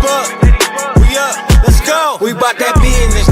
Buck, we up, let's go. We bout that business,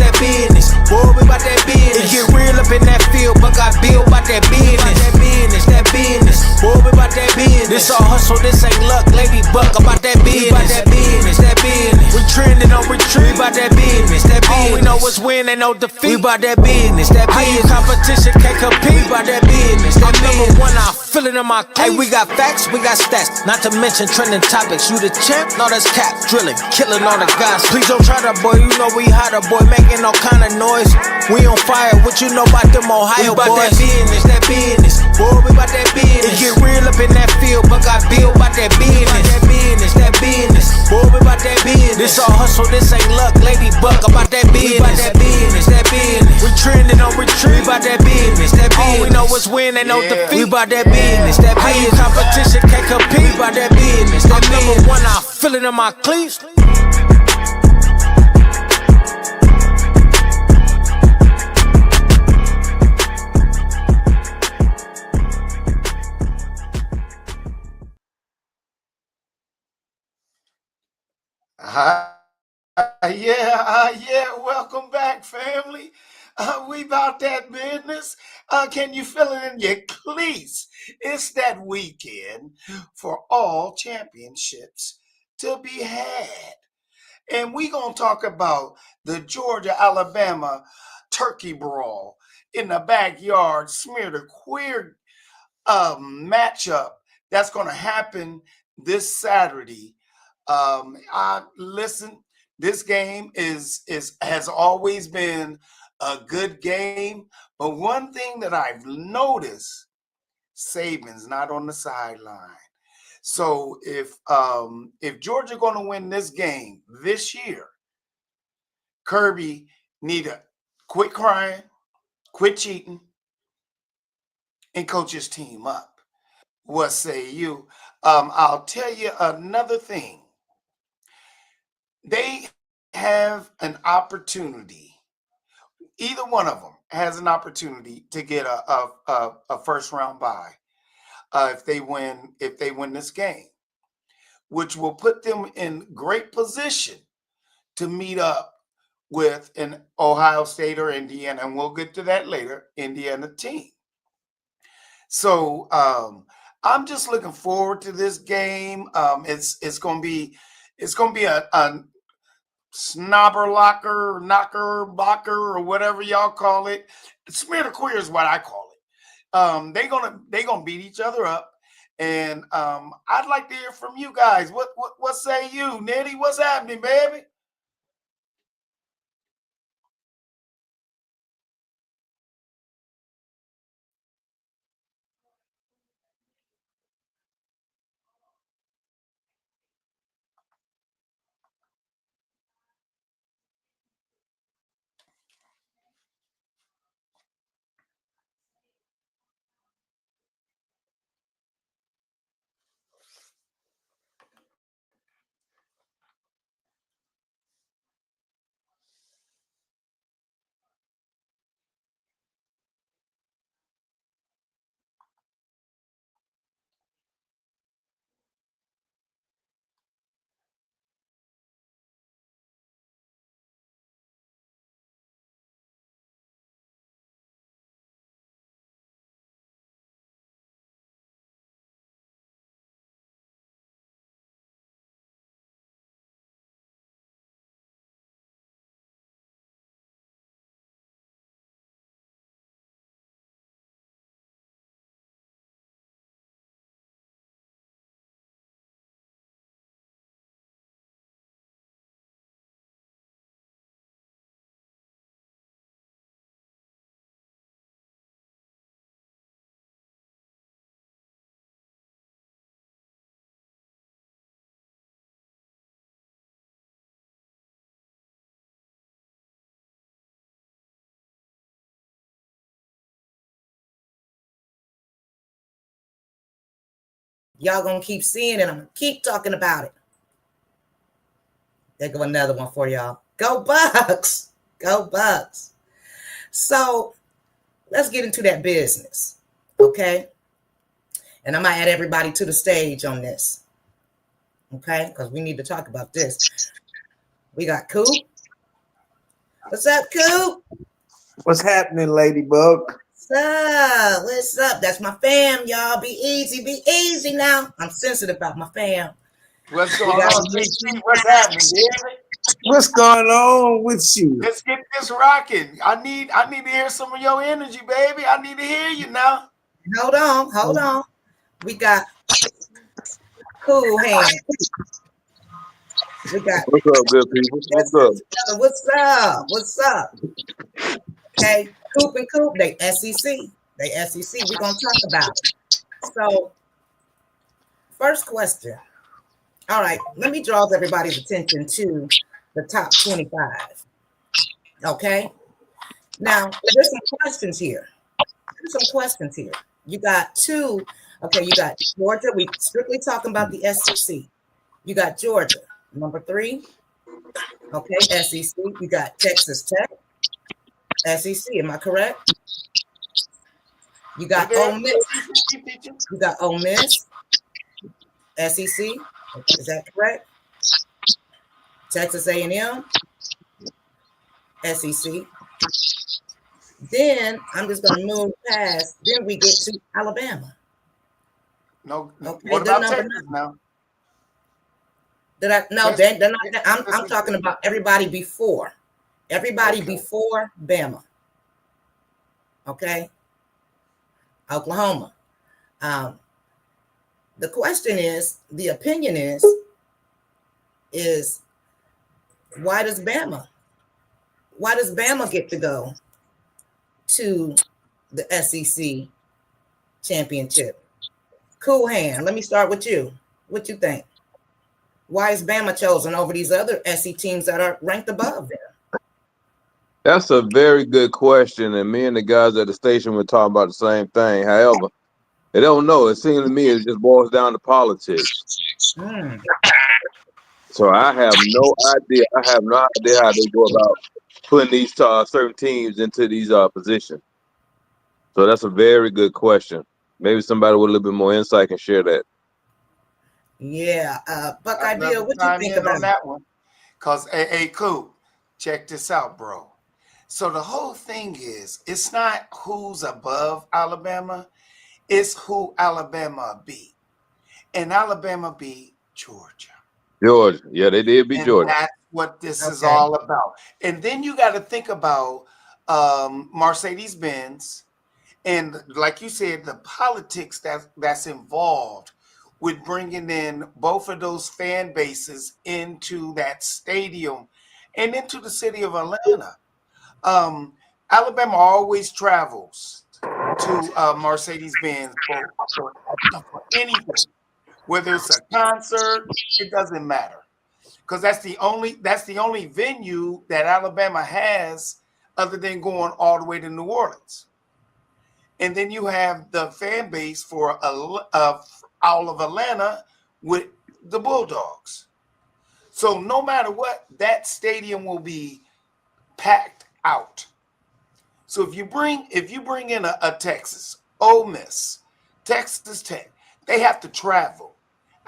boy, we bout that business. It get real up in that field, but got built by that business. That business, boy, we bout that business. This all hustle, this ain't luck, lady buck, about that business. That business. We trending on retreat, we bout that business. All we know is win, ain't no defeat. We bout that business. Competition can't compete. We bout that business. I'm number one, I feel it in my cleats. Hey, we got facts, we got stats, not to mention trending topics. You the champ? No, that's cap. Drilling, killing all the guys. Please don't try that, boy. You know we hotter, boy, making all kind of noise. We on fire. What you know about them Ohio boys? We bout that business, boy. We bout that business. It get real up in that field, but got built by that business. That business, boy. We bout that business. This all hustle, this ain't luck, lady buck, about that business. We bout that business. We trending on retreat, we bout that business. All we know is win, ain't no defeat. We bout that business. Competition can't compete. We bout that business. I'm number one, I feel it in my cleats. Yeah, welcome back, family. We about that business. Can you feel it in your cleats? It's that weekend for all championships to be had. And we gonna talk about the Georgia-Alabama turkey brawl in the backyard, smear the queer matchup that's gonna happen this Saturday. This game has always been a good game, but one thing that I've noticed, Saban's not on the sideline. So if Georgia going to win this game this year, Kirby need to quit crying, quit cheating, and coach his team up. What say you? I'll tell you another thing. They have an opportunity. Either one of them has an opportunity to get a first round bye if they win this game, which will put them in great position to meet up with an Ohio State or Indiana, and we'll get to that later, Indiana team. So I'm just looking forward to this game. It's gonna be a snobber locker, knocker, blocker, or whatever y'all call it. Smear the queer is what I call it. They gonna beat each other up, and I'd like to hear from you guys. What say you, Nitty? What's happening, baby? Y'all gonna keep seeing it. I'm gonna keep talking about it. There go another one for y'all. Go Bucks. Go Bucks. So let's get into that business. Okay. And I'm gonna add everybody to the stage on this. Okay, because we need to talk about this. We got Coop. What's up, Coop? What's happening, Ladybug? What's up? What's up? That's my fam, y'all. Be easy now. I'm sensitive about my fam. What's going on, JC? What's happening, David? What's going on with you? Let's get this rocking. I need to hear some of your energy, baby. I need to hear you now. Hold on. We got Cool Hand. We got What's up, good people? What's up? Okay, Coop and Coop, they SEC. We're gonna talk about it. So, first question. All right, let me draw everybody's attention to the top 25. Okay. Now, there's some questions here. You got two. Okay, you got Georgia. We strictly talking about the SEC. You got Georgia, number 3. Okay, SEC. You got Texas Tech, SEC. Am I correct? You got Ole Miss. SEC. Is that correct? Texas A&M, SEC. Then I'm just going to move past. Then we get to Alabama. No. Okay, What about Texas now? They're not. I'm talking about everybody before. Before Bama. Okay. Oklahoma. The question is, the opinion is why does Bama get to go to the SEC championship? Cool Hand, let me start with you. What you think? Why is Bama chosen over these other SEC teams that are ranked above them? That's a very good question, and me and the guys at the station were talking about the same thing. However, they don't know. It seems to me it just boils down to politics. So I have no idea. How they go about putting these certain teams into these positions. So that's a very good question. Maybe somebody with a little bit more insight can share that. Yeah, Buck Idea, what you think about that one? Because, hey, Coop, check this out, bro. So the whole thing is, it's not who's above Alabama, it's who Alabama beat. And Alabama beat Georgia. Yeah, they did beat Georgia. That's what this is all about. And then you got to think about Mercedes-Benz, and like you said, the politics that's involved with bringing in both of those fan bases into that stadium and into the city of Atlanta. Alabama always travels to Mercedes-Benz for anything, whether it's a concert, it doesn't matter, because that's the only venue that Alabama has other than going all the way to New Orleans. And then you have the fan base for all of Atlanta with the Bulldogs. So no matter what, that stadium will be packed out. So if you bring in a Texas, Ole Miss, Texas Tech, they have to travel.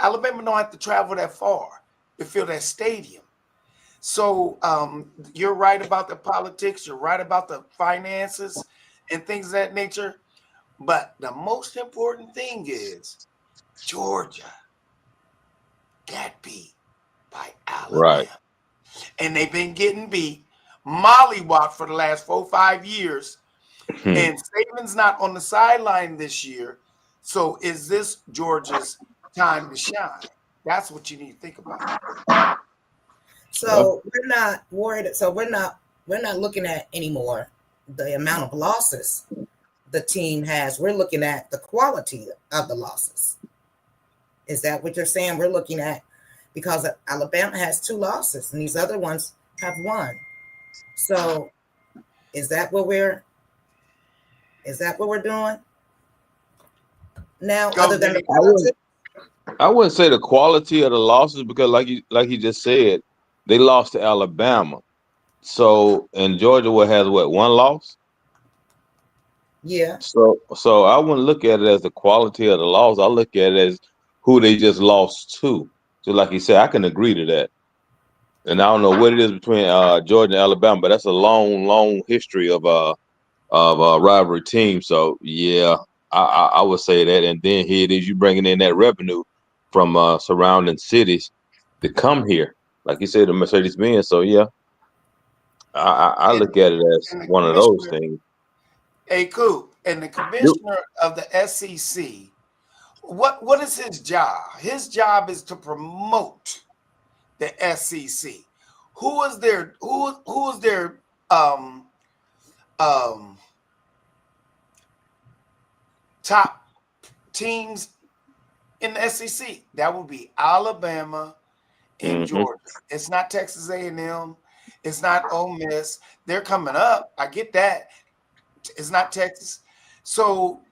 Alabama don't have to travel that far to fill that stadium. So you're right about the politics. You're right about the finances and things of that nature. But the most important thing is Georgia got beat by Alabama. Right. And they've been getting beat mollywop for the last 4-5 years. And Saban's not on the sideline this year. So is this Georgia's time to shine? That's what you need to think about. So we're not worried. So we're not looking at anymore the amount of losses the team has. We're looking at the quality of the losses. Is that what you're saying? We're looking at, because Alabama has 2 losses and these other ones have 1. So is that what we're doing now? Other than the politics? I wouldn't say the quality of the losses, because like you just said, they lost to Alabama. So and Georgia has 1 loss? Yeah. So I wouldn't look at it as the quality of the loss. I look at it as who they just lost to. So like you said, I can agree to that. And I don't know what it is between Georgia and Alabama, but that's a long history of rivalry teams. So yeah, I would say that. And then here it is, you bringing in that revenue from surrounding cities to come here, like you said, the Mercedes Benz. So yeah, I And, look at it as and the one of those commissioner, things. a Coop, and the Yep. commissioner of the SEC, what is his job? His job is to promote the SEC. Who is their um um top teams in the SEC? That would be Alabama and Hmm. Georgia. It's not Texas A&M. It's not Ole Miss. They're coming up. I get that. It's not Texas. So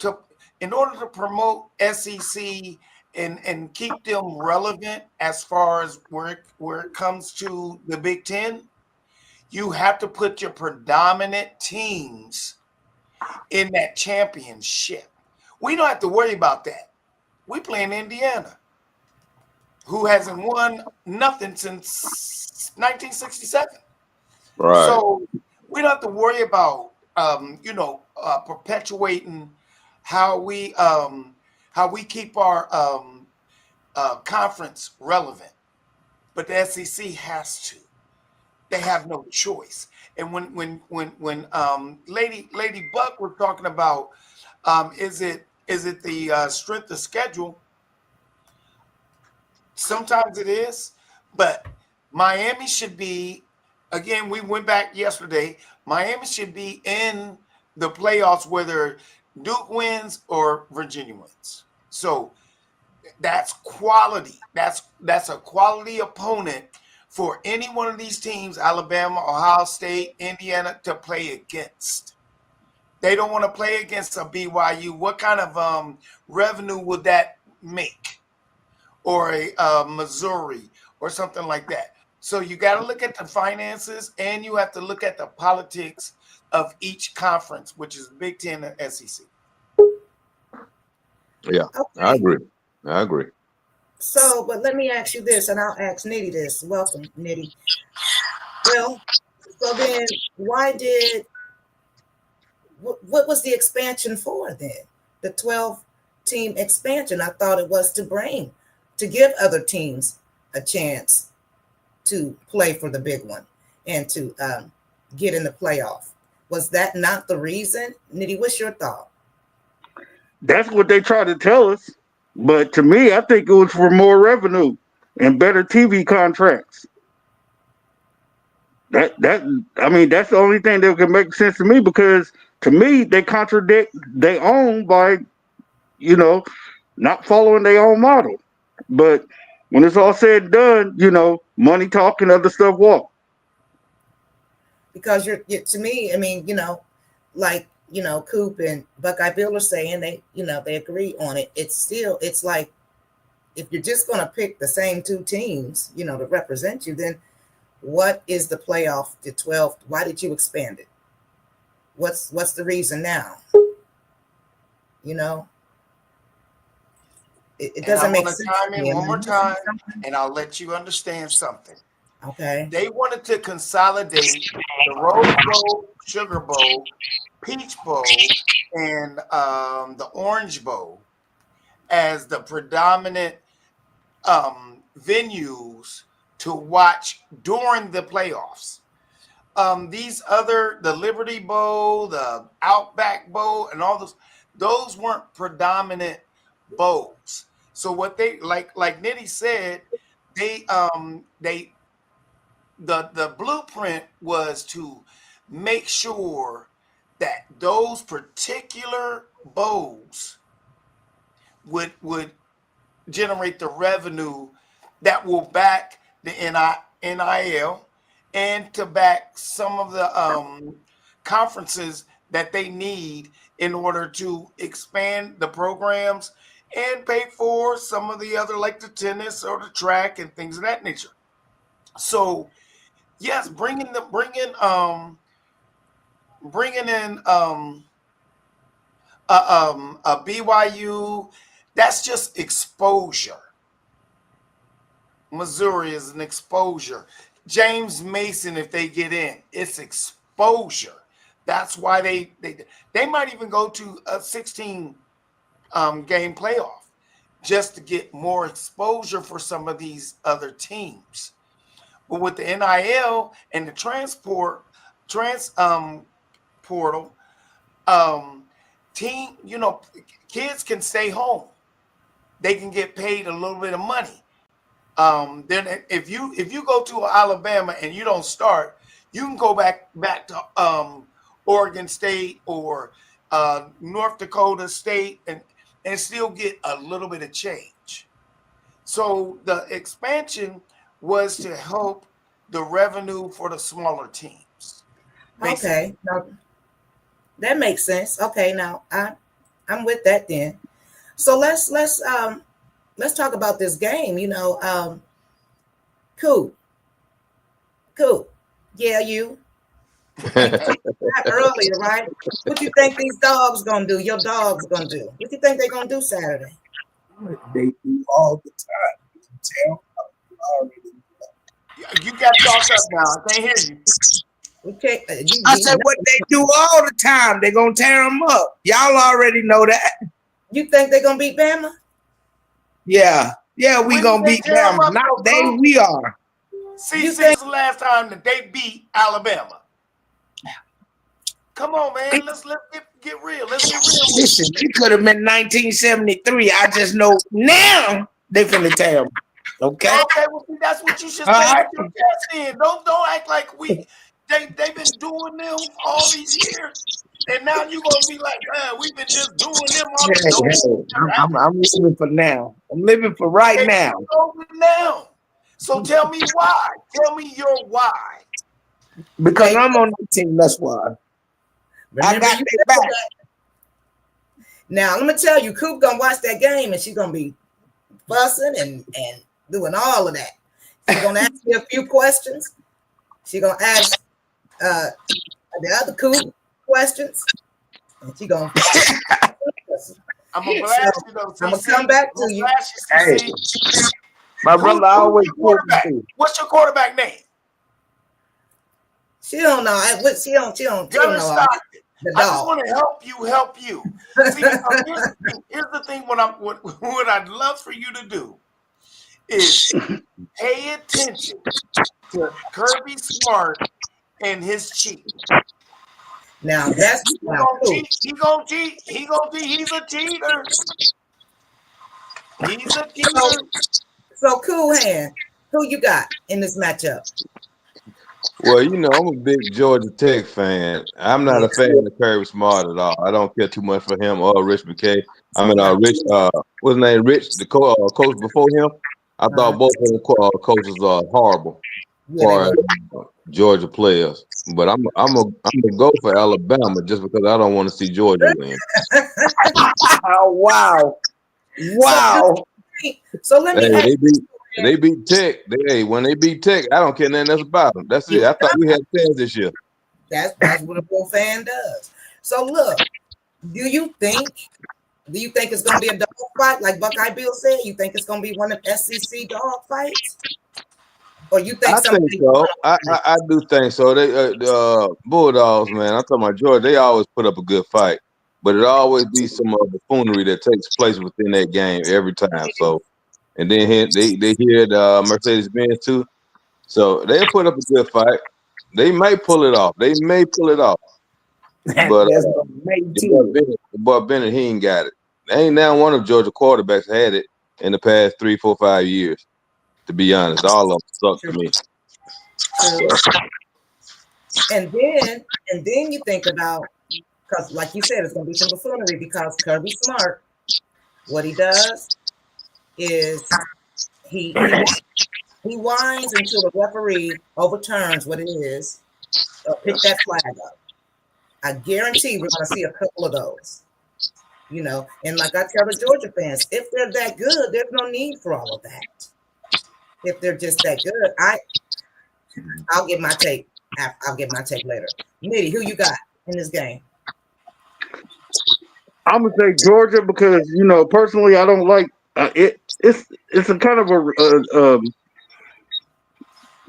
in order to promote SEC and keep them relevant as far as where it comes to the Big Ten, you have to put your predominant teams in that championship. We don't have to worry about that. We play in Indiana, who hasn't won nothing since 1967. Right. So we don't have to worry about perpetuating how we keep our conference relevant. But the SEC has to. They have no choice. And when Lady Buck was talking about is it the strength of schedule? Sometimes it is, but Miami should be. Again, we went back yesterday. Miami should be in the playoffs, whether Duke wins or Virginia wins. So that's quality. That's a quality opponent for any one of these teams, Alabama, Ohio State, Indiana, to play against. They don't want to play against a BYU. What kind of revenue would that make? Or a Missouri or something like that. So you got to look at the finances and you have to look at the politics of each conference, which is Big Ten and SEC. Yeah, I Okay. agree. I agree. So, but let me ask you this, and I'll ask Nitty this. Welcome, Nitty. Well, so then why did what was the expansion for then? The 12 team expansion. I thought it was to give other teams a chance to play for the big one and to get in the playoff. Was that not the reason? Nitty, what's your thought? That's what they try to tell us. But to me, I think it was for more revenue and better TV contracts. That I mean, that's the only thing that can make sense to me because to me they contradict their own by you know not following their own model. But when it's all said and done, money talk and other stuff walk. Because to me, I mean, like Coop and Buckeye Bill are saying they agree on it. It's like if you're just going to pick the same two teams, to represent you, then what is the playoff to 12? Why did you expand it? What's the reason now? It And I doesn't make want to sense chime to in me. Am one I more missing time something? and I'll let you understand something. Okay. They wanted to consolidate the Rose Bowl, Sugar Bowl, Peach Bowl, and the Orange Bowl as the predominant venues to watch during the playoffs. The Liberty Bowl, the Outback Bowl, and all those weren't predominant bowls. So what they like Nitty said, they the blueprint was to make sure that those particular bowls would generate the revenue that will back the NIL and to back some of the conferences that they need in order to expand the programs and pay for some of the other like the tennis or the track and things of that nature. So yes, bringing in a BYU, that's just exposure. Missouri is an exposure. James Mason, if they get in, it's exposure. That's why they might even go to a 16 game playoff just to get more exposure for some of these other teams. But with the NIL and the portal, team, kids can stay home. They can get paid a little bit of money. Then if you go to Alabama and you don't start, you can go back to Oregon State or North Dakota State and still get a little bit of change. So the expansion was to help the revenue for the smaller teams. Basically. Okay, now that makes sense. Okay, now I'm with that then. So let's talk about this game. Cool. Yeah, you. Earlier, right? What you think these dogs gonna do? Your dog's gonna do? What you think they're gonna do Saturday? They do all the time. You can tell. You got talked up now. I can't hear you. Okay, I said what they do all the time. They're gonna tear them up. Y'all already know that. You think they're gonna beat Bama? Yeah, we When gonna they beat tear 'em them. up, Not though, they, Coop? we are. See, since the last time that they beat Alabama. Come on, man. Let's get real. Let's get real. Listen, it could have been 1973. I just know now they finna tear them. Okay. Okay, well, see, that's what you should say All right. with your chest in. Don't act like they've been doing them all these years, and now you're gonna be like, man, we've been just doing them all these years. I'm living for now. I'm living for right Okay, now. now. So tell me why. Tell me your why. Because I'm on the team. That's why. I got their back. Now, let me tell you, Coop gonna watch that game and she's gonna be fussing and doing all of that. She's gonna ask me a few questions. She's gonna ask the other Coop questions, and she's gonna. I'm gonna blast you though. I'm gonna come back to you. Hey, my brother always quarterback. What's your quarterback name? She don't know. She don't know. I just want to help you. See, here's the thing. What I'd love for you to do is pay attention to Kirby Smart and his cheat. Now that's He gonna cheat. He's a cheater. He's a cheater. So Cool Hand, who you got in this matchup? Well, I'm a big Georgia Tech fan. I'm not a fan of Kirby Smart at all. I don't care too much for him or Rich McKay. I mean, Rich, what's his name? Rich, the coach before him. I thought both of them coaches are horrible for Georgia players. But I'm gonna go for Alabama just because I don't want to see Georgia win. Oh, wow. So let me ask They beat Tech. When they beat Tech, I don't care nothing else about them. That's it. I thought we had fans this year. That's what a Bull fan does. So look, do you think it's gonna be a dog fight like Buckeye Bill said? You think it's gonna be one of SEC dog fights? Or you think I think so. I do think so. They Bulldogs, man. I'm talking about Georgia. They always put up a good fight, but it always be some buffoonery that takes place within that game every time. So. And then they hear the Mercedes-Benz too. So they'll put up a good fight. They may pull it off. But the boy Bennett, he ain't got it. Ain't now one of Georgia quarterbacks had it in the past 3, 4, 5 years. To be honest, all of them suck to me. And then you think about, because like you said, it's gonna be some buffoonery because Kirby Smart, what he does is he whines until the referee overturns what it is, pick that flag up. I guarantee we're going to see a couple of those, and like I tell the Georgia fans, if they're that good, there's no need for all of that. If they're just that good, I'll give my take. I'll give my take later. Mitty, who you got in this game? I'm gonna say Georgia because personally I don't like it. It's a kind of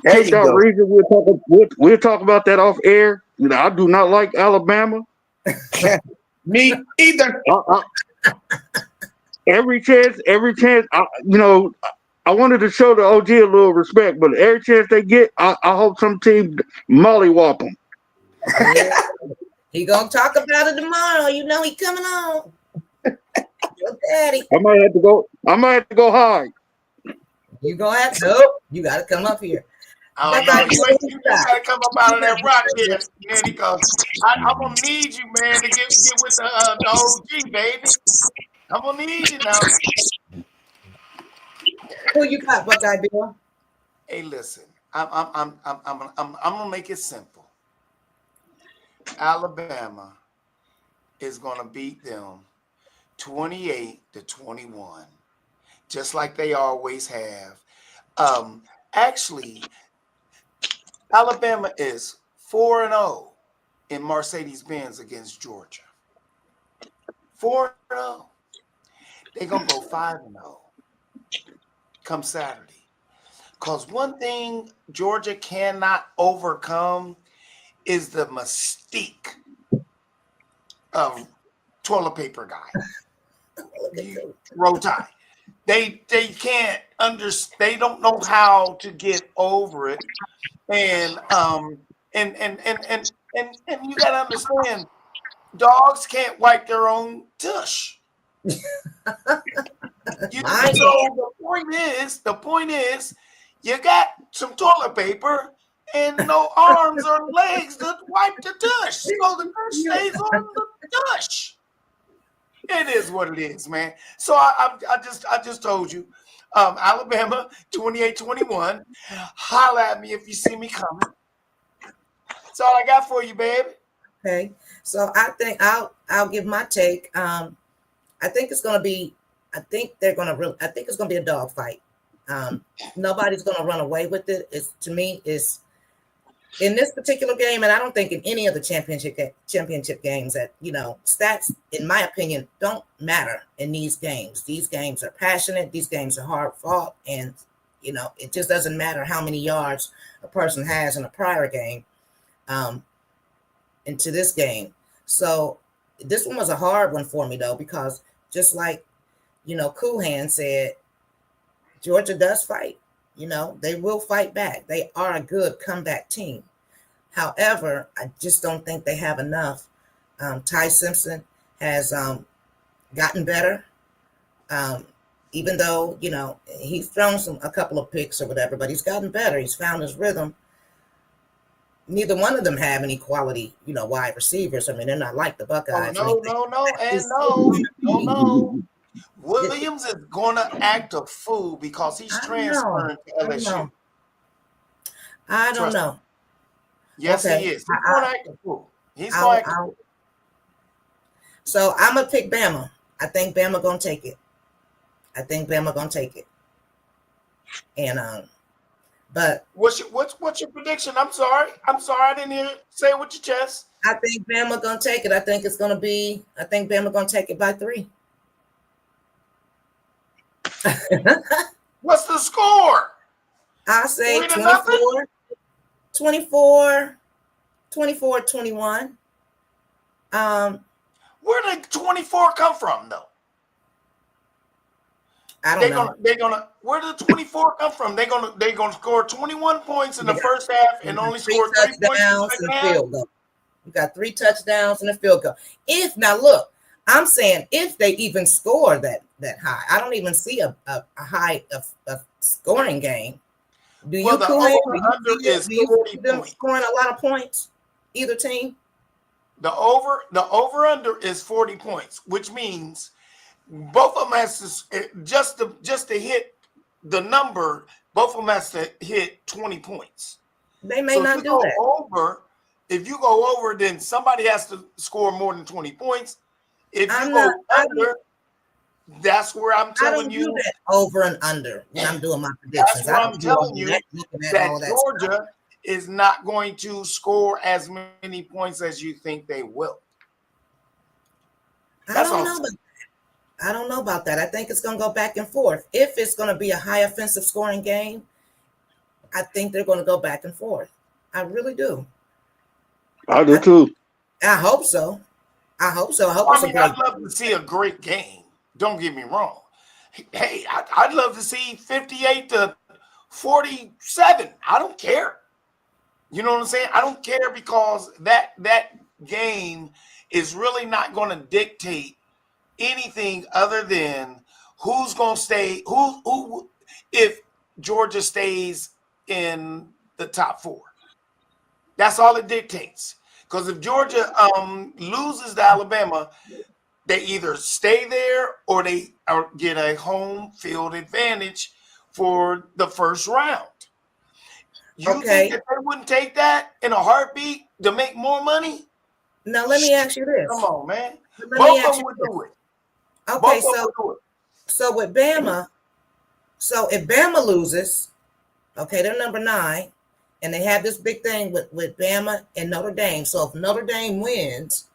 There take you that go. reason. We'll talk about that off air. You know, I do not like Alabama. Me either. I, every chance, I wanted to show the OG a little respect, but every chance they get, I hope some team mollywop them. Yeah. He gonna talk about it tomorrow. You know he coming on. Your daddy. I might have to go. I might have to go hide. You gonna have to. Nope. You gotta come up here. Oh But no, I you gotta come up out of that rock there, Nanny, because I'm gonna need you, man, to get with the OG, baby. I'm gonna need you now. who you got, Buckeye Bill? Hey, listen, I'm gonna make it simple. Alabama is gonna beat them 28-21, just like they always have. Actually, Alabama is 4-0 in Mercedes-Benz against Georgia. 4-0. They're gonna go 5-0 come Saturday. Because one thing Georgia cannot overcome is the mystique of toilet paper guy. Roll Tide. They can't understand. They don't know how to get over it. And you gotta understand, dogs can't wipe their own tush. So the point is, you got some toilet paper and no arms or legs to wipe the tush. So the tush stays on the tush. It is what it is, man. So I just told you, Alabama 28-21. Holla at me if you see me coming. That's all I got for you, baby. Okay, so I think I'll give my take. I think it's gonna be. I think it's gonna be a dog fight. Nobody's gonna run away with it. To me, it's in this particular game, and I don't think in any of the championship games that stats, in my opinion, don't matter in these games. These games are passionate. These games are hard fought, and it just doesn't matter how many yards a person has in a prior game. Into this game. So this one was a hard one for me though, because just like, Cool Hand said, Georgia does fight. They will fight back. They are a good comeback team. However, I just don't think they have enough. Ty Simpson has gotten better. Even though, he's thrown a couple of picks or whatever, but he's gotten better. He's found his rhythm. Neither one of them have any quality, wide receivers. I mean, they're not like the Buckeyes. No. Williams is gonna act a fool because he's transferring to LSU. I don't know. Yes, okay. He is. He's gonna act a fool. He's gonna act a fool. So I'm gonna pick Bama. I think Bama gonna take it. And but what's your prediction? I'm sorry, I didn't hear it. Say it with your chest. I think Bama gonna take it. I think Bama gonna take it by 3. What's the score? I say 24-21. Where did 24 come from, though? I don't know. Where did the 24 come from? They're gonna score 21 points in the first half and only score 3 points in the second half. You got 3 touchdowns and a field goal. I'm saying if they even score that high, I don't even see a high of scoring game. Do you the over-under is 40 points. Scoring a lot of points, either team? The over-under is 40 points, which means both of them has to just to hit the number. Both of them has to hit 20 points. They may not do that. If you go over, then somebody has to score more than 20 points. If you go under, that's where I'm telling you. I don't do that over and under when I'm doing my predictions. That's where I'm telling you that Georgia is not going to score as many points as you think they will. I don't know about that. I think it's going to go back and forth. If it's going to be a high offensive scoring game, I think they're going to go back and forth. I really do. I do too. I hope so. I hope so. I hope I it's a mean, great. I'd love to see a great game. Don't get me wrong. Hey, I'd love to see 58-47. I don't care. You know what I'm saying? I don't care because that game is really not going to dictate anything other than who's going to stay. Who if Georgia stays in the top 4. That's all it dictates. Because if Georgia loses to Alabama, they either stay there or they get a home field advantage for the first round. You think that they wouldn't take that in a heartbeat to make more money? Now let me ask you this. Come on, man. Let Both me of ask them you would this. do it. Okay, Both of them would do it. so with Bama, so if Bama loses, okay, they're number 9, and they have this big thing with Bama and Notre Dame. So if Notre Dame wins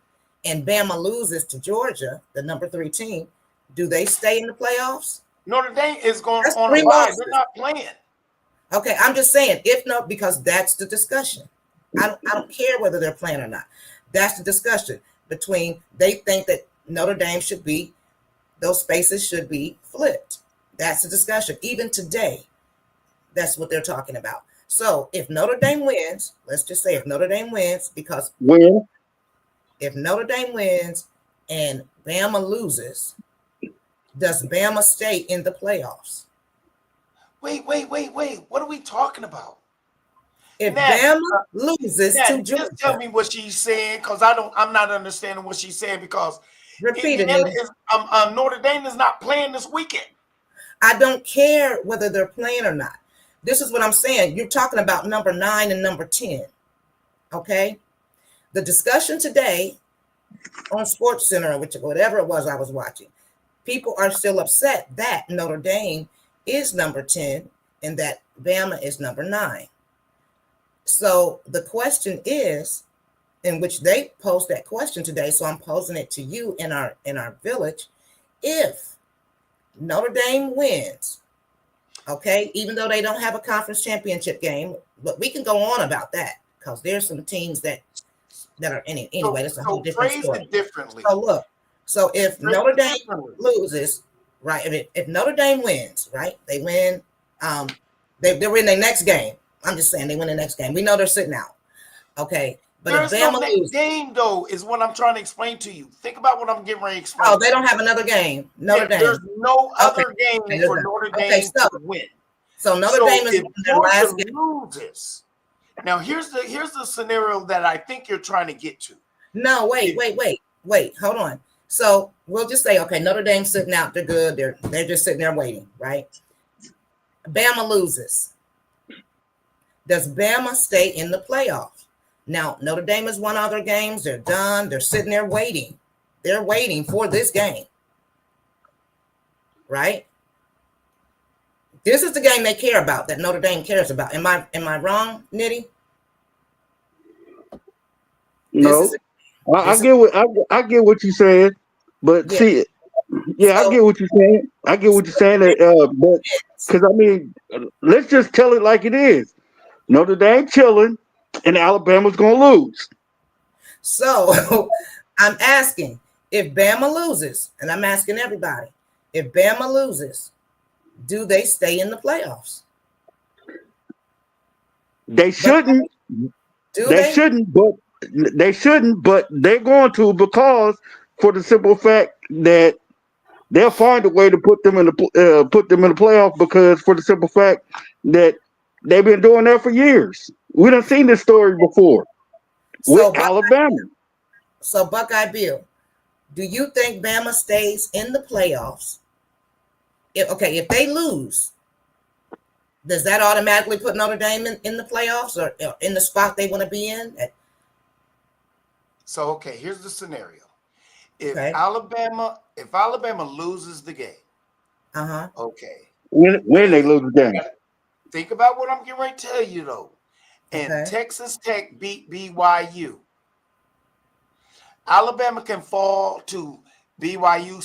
and Bama loses to Georgia, the number 3 team, do they stay in the playoffs? Notre Dame is going That's on 3 a bye. losses. They're not playing. Okay, I'm just saying, if not, because that's the discussion. I don't care whether they're playing or not. That's the discussion between they think that Notre Dame should be, those spaces should be flipped. That's the discussion. Even today, that's what they're talking about. So if Notre Dame wins, let's just say if Notre Dame wins, because if Notre Dame wins and Bama loses, does Bama stay in the playoffs? Wait. What are we talking about? If Bama loses to Georgia, just tell me what she's saying, because I'm not understanding what she's saying, because repeat it. Notre Dame is not playing this weekend. I don't care whether they're playing or not. This is what I'm saying. You're talking about number 9 and number 10. Okay. The discussion today on Sports Center, which whatever it was I was watching, people are still upset that Notre Dame is number 10 and that Bama is number 9. So the question is, in which they posed that question today, so I'm posing it to you in our village, if Notre Dame wins, okay, even though they don't have a conference championship game, but we can go on about that because there's some teams that are anyway. That's a whole different story. It differently. So look, so if Notre Dame loses, right? If Notre Dame wins, right? They win. They win their next game. I'm just saying they win the next game. We know they're sitting out. Okay. But there's if Bama no next game, though, is what I'm trying to explain to you. Think about what I'm getting ready to explain. Oh, they don't have another game. Notre Dame. There's no other game for Notre Dame to win. So Notre Dame is their last game. Loses. Now here's the scenario that I think you're trying to get to. No, wait. Hold on. So we'll just say, okay, Notre Dame's sitting out. They're good. They're just sitting there waiting, right? Bama loses. Does Bama stay in the playoffs? Now, Notre Dame has won all their games. They're done. They're sitting there waiting. They're waiting for this game. Right? This is the game they care about, that Notre Dame cares about. Am I wrong, Nitty? No. I get what you're saying. But see, I get what you're saying. I get what you're saying. But because I mean, let's just tell it like it is. Notre Dame chilling, and Alabama's gonna lose. So I'm asking, if Bama loses, and I'm asking everybody, if Bama loses, do they stay in the playoffs? They shouldn't. They shouldn't, but they're going to, because for the simple fact that they'll find a way to put them in the playoff, because for the simple fact that they've been doing that for years. We done seen this story before with Alabama. So Buckeye Bill, do you think Bama stays in the playoffs? If they lose, does that automatically put Notre Dame in the playoffs or in the spot they want to be in? So here's the scenario. If Alabama loses the game, when they lose the game, think about what I'm getting ready to tell you though. And Texas Tech beat BYU. Alabama can fall to BYU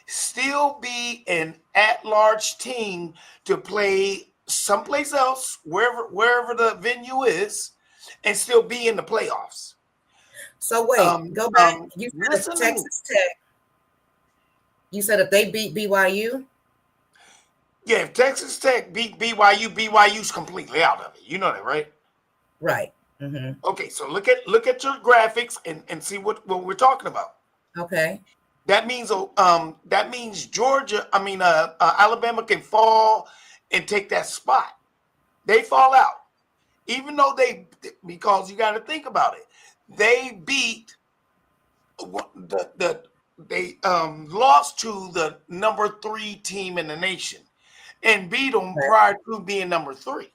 still be an at-large team to play someplace else, wherever the venue is, and still be in the playoffs. So wait, go back. You said Listen to me. Texas Tech. You said if they beat BYU. Yeah, if Texas Tech beat BYU, BYU's completely out of it. You know that, right? Right. Mm-hmm. Okay, so look at your graphics and see what we're talking about. Okay. That means Georgia, Alabama can fall and take that spot. They fall out. Even though because you got to think about it. They beat they lost to the number 3 team in the nation and beat them prior to being number 3.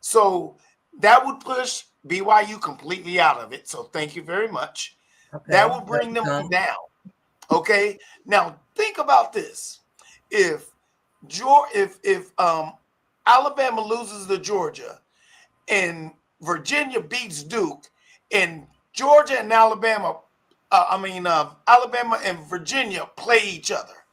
So that would push BYU completely out of it. So thank you very much. Okay. That would bring them down. Okay. Now think about this. If Alabama loses to Georgia and Virginia beats Duke and Georgia and Alabama and Virginia play each other,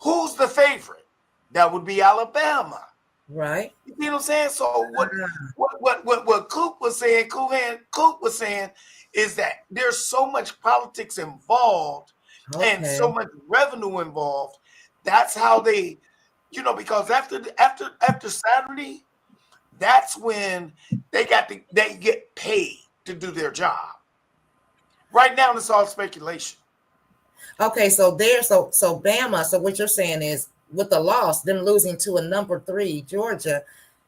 who's the favorite? That would be Alabama. Right. You know what I'm saying? So what Coop was saying is that there's so much politics involved and so much revenue involved. That's how they, because after Saturday, that's when they get paid to do their job. Right now, it's all speculation. Okay, so Bama. So what you're saying is, with the loss, them losing to a number 3 Georgia,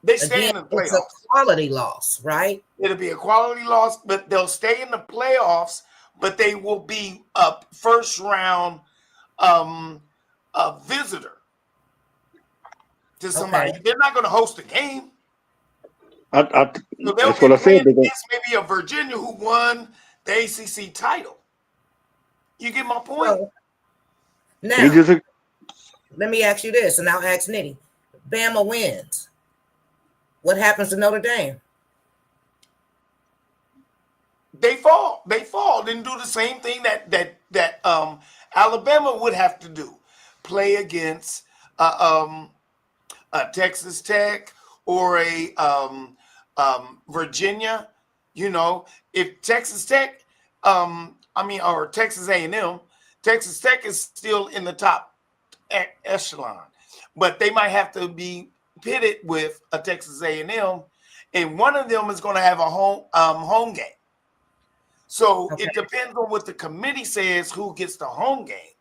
they stay in the playoffs. It's a quality loss, right? It'll be a quality loss, but they'll stay in the playoffs. But they will be a first round visitor to somebody. Okay. They're not going to host a game. That's what I said. Maybe a Virginia who won the ACC title. You get my point? So, now, let me ask you this, and I'll ask Nitty. Bama wins. What happens to Notre Dame? They fall. Then do the same thing that Alabama would have to do. Play against Texas Tech or a Virginia. If Texas Tech, or Texas A&M, Texas Tech is still in the top echelon, but they might have to be pitted with a Texas A&M, and one of them is going to have a home game. So It depends on what the committee says who gets the home game.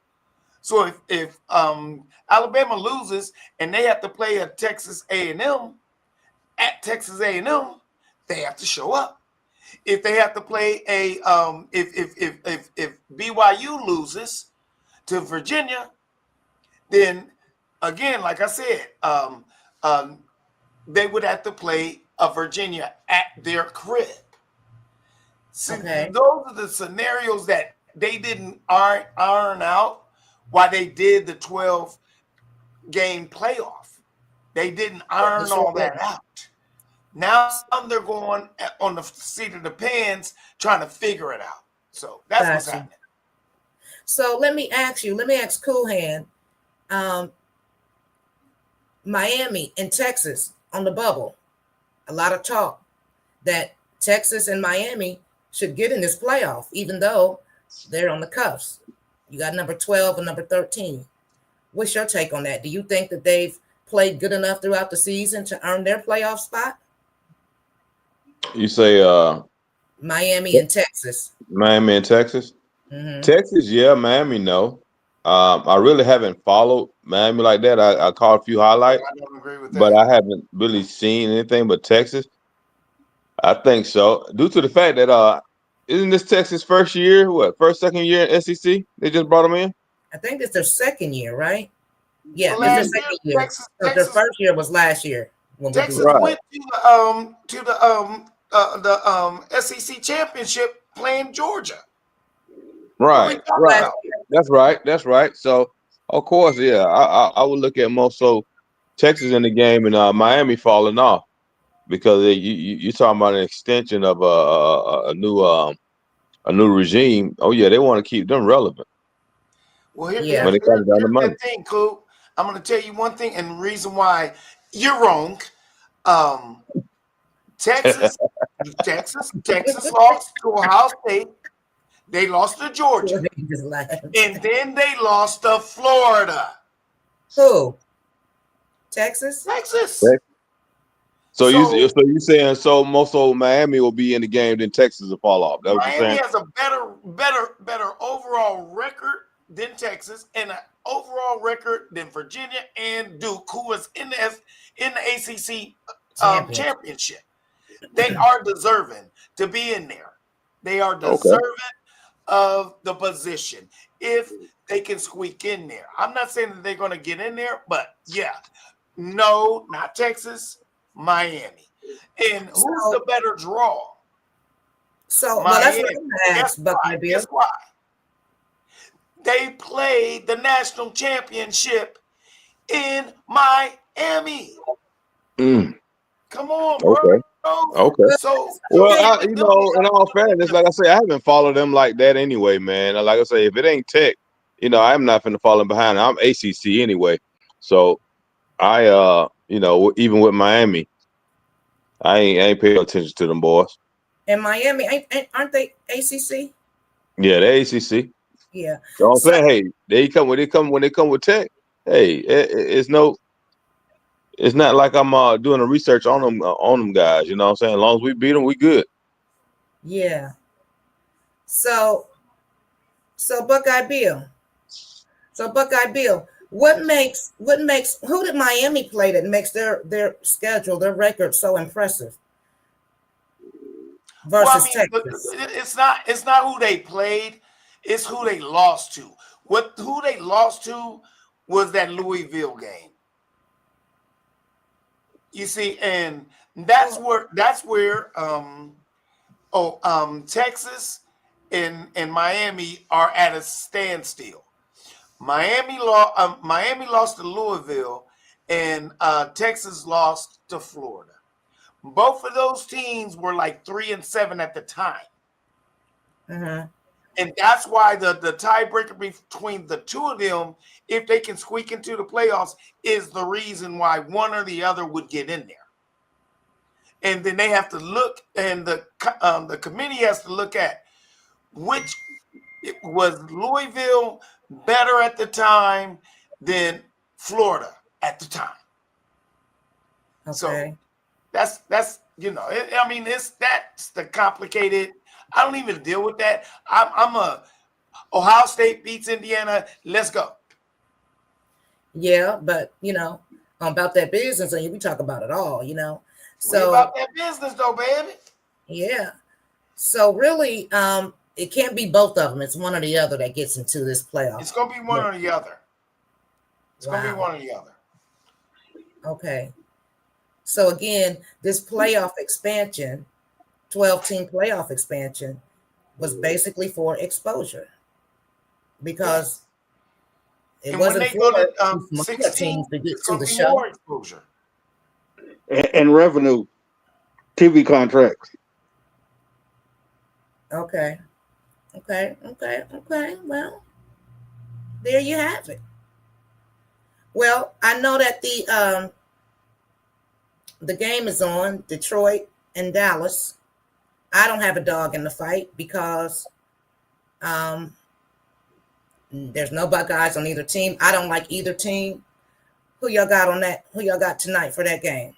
So if Alabama loses and they have to play a Texas A&M at Texas A&M, they have to show up. If they have to play if BYU loses to Virginia, then again, like I said, they would have to play a Virginia at their crib. So those are the scenarios that they didn't iron out while they did the 12-game playoff. They didn't iron all that out. Now they're going on the seat of the pants trying to figure it out. So that's what's happening. So let me ask Cool Hand, Miami and Texas on the bubble. A lot of talk that Texas and Miami should get in this playoff, even though they're on the cuffs. You got number 12 and number 13. What's your take on that? Do you think that they've played good enough throughout the season to earn their playoff spot? You say Miami and Texas. Miami and Texas? Mm-hmm. Texas, yeah. Miami, no. I really haven't followed Miami like that. I caught a few highlights, I don't agree with that. But I haven't really seen anything but Texas. I think so, due to the fact that isn't this Texas first year? Second year in SEC? They just brought them in. I think it's their second year, right? Yeah, well, it's their second year. Texas, their first year was last year. Texas went to the SEC championship playing Georgia. Right. That's right. So, of course, yeah, I would look at more so Texas in the game and Miami falling off because you're talking about an extension of a new regime. Oh yeah, they want to keep them relevant. Well, when it comes down to money, thing, Coop. I'm going to tell you one thing, and the reason why you're wrong. Texas, Texas lost to Ohio State. They lost to Georgia, He just laughed. and then they lost to Florida. Who? Texas? Texas. So So you saying most of Miami will be in the game, then Texas will fall off. That's what you're Miami saying? has a better overall record than Texas, and an overall record than Virginia and Duke, who was in the ACC championship. They are deserving to be in there. They are deserving of the position if they can squeak in there. I'm not saying that they're going to get in there, but yeah, no, not Texas, Miami. And who's the better draw? So, well, Miami. that's what I'm going to ask, Buckeye Bill. Guess why? They played the national championship in Miami. Come on, bro. Okay. So, well, in all fairness, like I say, I haven't followed them like that anyway, man. Like I say, if it ain't Tech, I'm not finna fall behind. I'm ACC anyway, so I, even with Miami, I ain't paying attention to them boys. And Miami, aren't they ACC? Yeah, they ACC. Yeah. So I'm saying, hey, when they come with Tech, hey, it's not like I'm doing a research on them guys. You know what I'm saying? As long as we beat them, we good. Yeah. So Buckeye Bill. What makes who did Miami play that makes their schedule, their record so impressive versus Texas? It's not who they played, it's who they lost to. Who they lost to was that Louisville game. You see, and that's where Texas and Miami are at a standstill. Miami lost to Louisville, and Texas lost to Florida. Both of those teams were like 3-7 at the time. Mm-hmm. And that's why the tiebreaker between the two of them, if they can squeak into the playoffs, is the reason why one or the other would get in there. And then they have to look, and the committee has to look at which was Louisville better at the time than Florida at the time. Okay. So that's that's the complicated. I don't even deal with that. I'm a Ohio State beats Indiana. Let's go. Yeah, but about that business, and we talk about it all. So we about that business, though, baby. Yeah. So really, it can't be both of them. It's one or the other that gets into this playoff. It's gonna be one or the other. It's gonna be one or the other. Okay. So again, this playoff expansion, 12-team playoff expansion, was basically for exposure, because it wasn't for 16 teams to get to the show. Exposure. And revenue, TV contracts. Okay. Well, there you have it. Well, I know that the game is on Detroit and Dallas. I don't have a dog in the fight because there's no Buckeyes on either team. I don't like either team. Who y'all got on that? Who y'all got tonight for that game?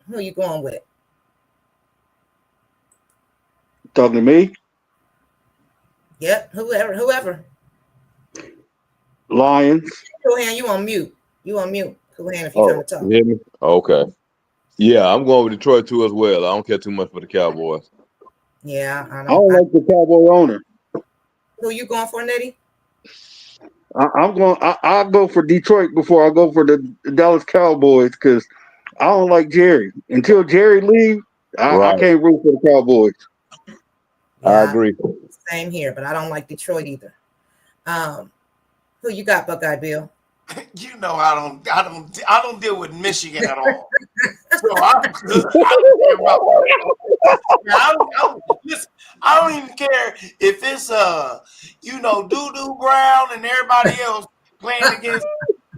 Who you going with? Talking to me? Yep, whoever. Lions. Coolhan, you on mute. Coolhan, if you're trying to talk. You hear me? Okay. Yeah, I'm going with Detroit too as well. I don't care too much for the Cowboys. Yeah, I don't like the Cowboy owner. Who you going for, Nitty? I'll go for Detroit before I go for the Dallas Cowboys, because I don't like Jerry. Until Jerry leaves, I can't root for the Cowboys. Yeah, I agree. Same here, but I don't like Detroit either. Who you got, Buckeye Bill? You know I don't deal with Michigan at all. So I'm good. I don't even care if it's Doo Brown and everybody else playing against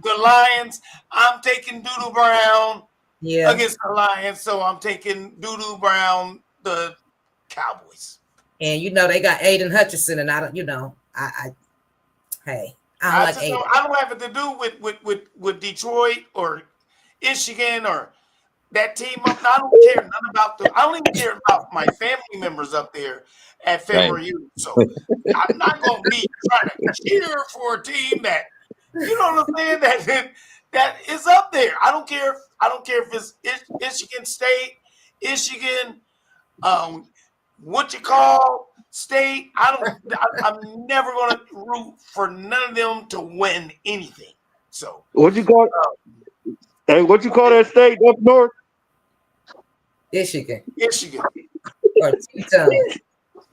the Lions. I'm taking Doo Brown Yeah. against the Lions. So I'm taking Doodoo Brown, the Cowboys. And you know they got Aiden Hutchinson, and I don't, you know, hey, I don't like Aiden. I don't have it to do with Detroit or Michigan or that team up. I don't care none about I don't even care about my family members up there at FEMA U. So I'm not gonna be trying to cheer for a team that, you know what I'm saying, that is up there. I don't care if it's Michigan State, Michigan, what you call State. I'm never gonna root for none of them to win anything. So what you call what you call that state up north? Michigan. Or T-Town.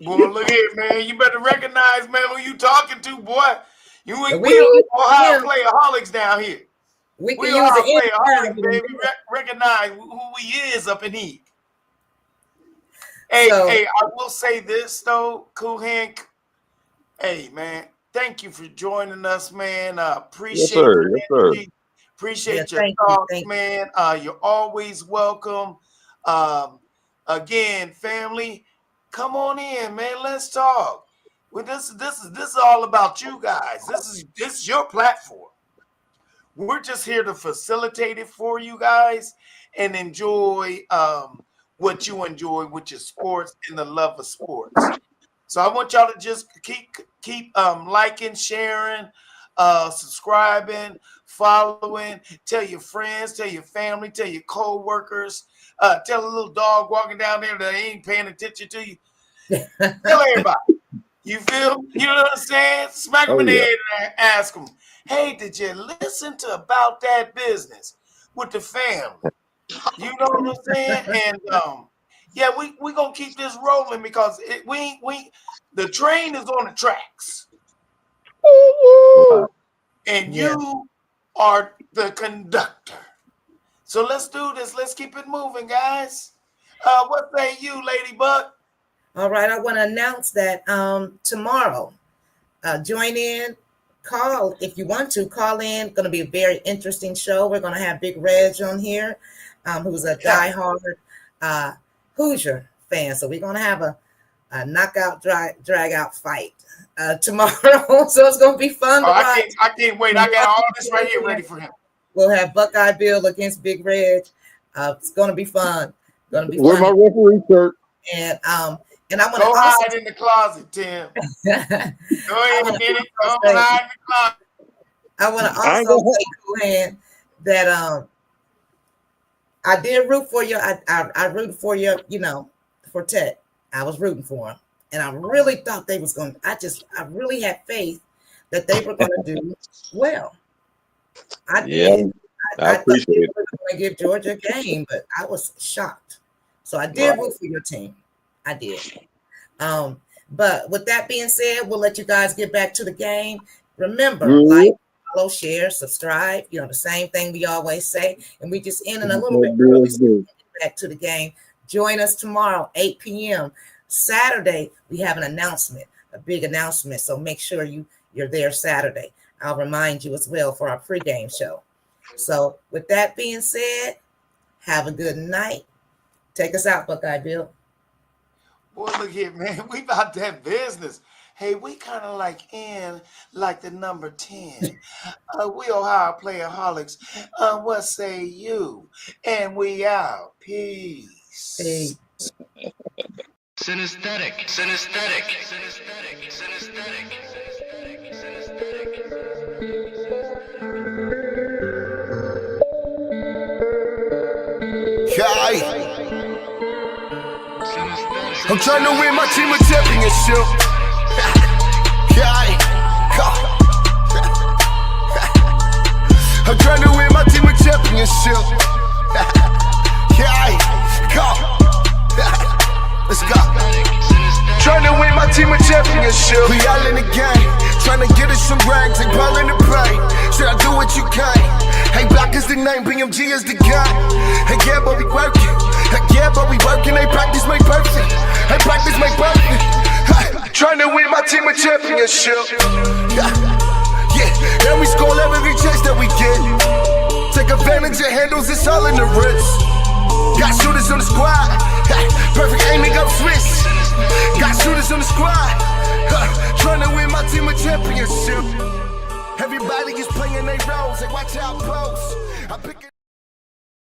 Boy, look here, man. You better recognize, man, who you talking to, boy. We Ohio playaholics down here. We can Ohio use it, playaholics, baby. Recognize who we is up in here. Hey, I will say this though, Cool Hand. Hey, man, thank you for joining us, man. Appreciate it. Yes, sir. Appreciate your thoughts, man. You're always welcome. Again, family, come on in, man. Let's talk. Well, this is all about you guys. This is your platform. We're just here to facilitate it for you guys and enjoy what you enjoy, which is sports and the love of sports. So I want y'all to just keep liking, sharing, subscribing, following. Tell your friends, tell your family, tell your co-workers. Tell a little dog walking down there that ain't paying attention to you. Tell everybody. You feel? You know what I'm saying? Smack them in the head and ask them, hey, did you listen to About That Business with the family? You know what I'm saying? And yeah, we gonna keep this rolling because the train is on the tracks. And you are the conductor. So let's do this. Let's keep it moving, guys. What say you, Ladybug? All right, I want to announce that tomorrow, join in, call if you want to, call in. Going to be a very interesting show. We're going to have Big Reg on here, who's a diehard Hoosier fan. So we're going to have a knockout, drag out fight tomorrow. So it's going to be fun. I can't wait. I got all this right here ready for him. We'll have Buckeye Bill against Big Reg. It's going to be fun. Where's my referee shirt? And I want to go hide in the closet, Tim. Go ahead and get it. Go hide in the closet. I want to also say, Cool that I did root for you. I rooted for you, for Tech. I was rooting for him, and I really thought they was going. I really had faith that they were going to do well. I did. I appreciate it. They were going to give Georgia a game, but I was shocked. So I did root for your team. I did. But with that being said, we'll let you guys get back to the game. Remember, like, follow, share, subscribe. The same thing we always say. And we just end in a little bit early. So get back to the game. Join us tomorrow, 8 p.m. Saturday, we have an announcement, a big announcement. So make sure you're there Saturday. I'll remind you as well for our pregame show. So with that being said, have a good night. Take us out, Buckeye Bill. Boy, look here, man. We about that business. Hey, we kind of like the number 10. We Ohio playaholics. What say you? And we out. Peace. Peace. Synesthetic. Synesthetic. Synesthetic. Synesthetic. I'm trying to win my team a championship. I'm trying to win my team a championship. Let's go. Trying to win my team a championship. We all in the game, trying to get us some ranks and ball in the paint. Should I do what you can? Hey, Block is the name, BMG is the guy. Hey, yeah, but we working. Hey, yeah, but we working. Hey, practice make perfect. Hey, practice make perfect. Hey, trying to win my team a championship. Yeah, and we score every chance that we get. take advantage of handles, it's all in the wrist. Got shooters on the squad, perfect aiming up switch. Got shooters on the squad, trying to win my team a championship. Everybody is playing their roles, they watch out post. I pick it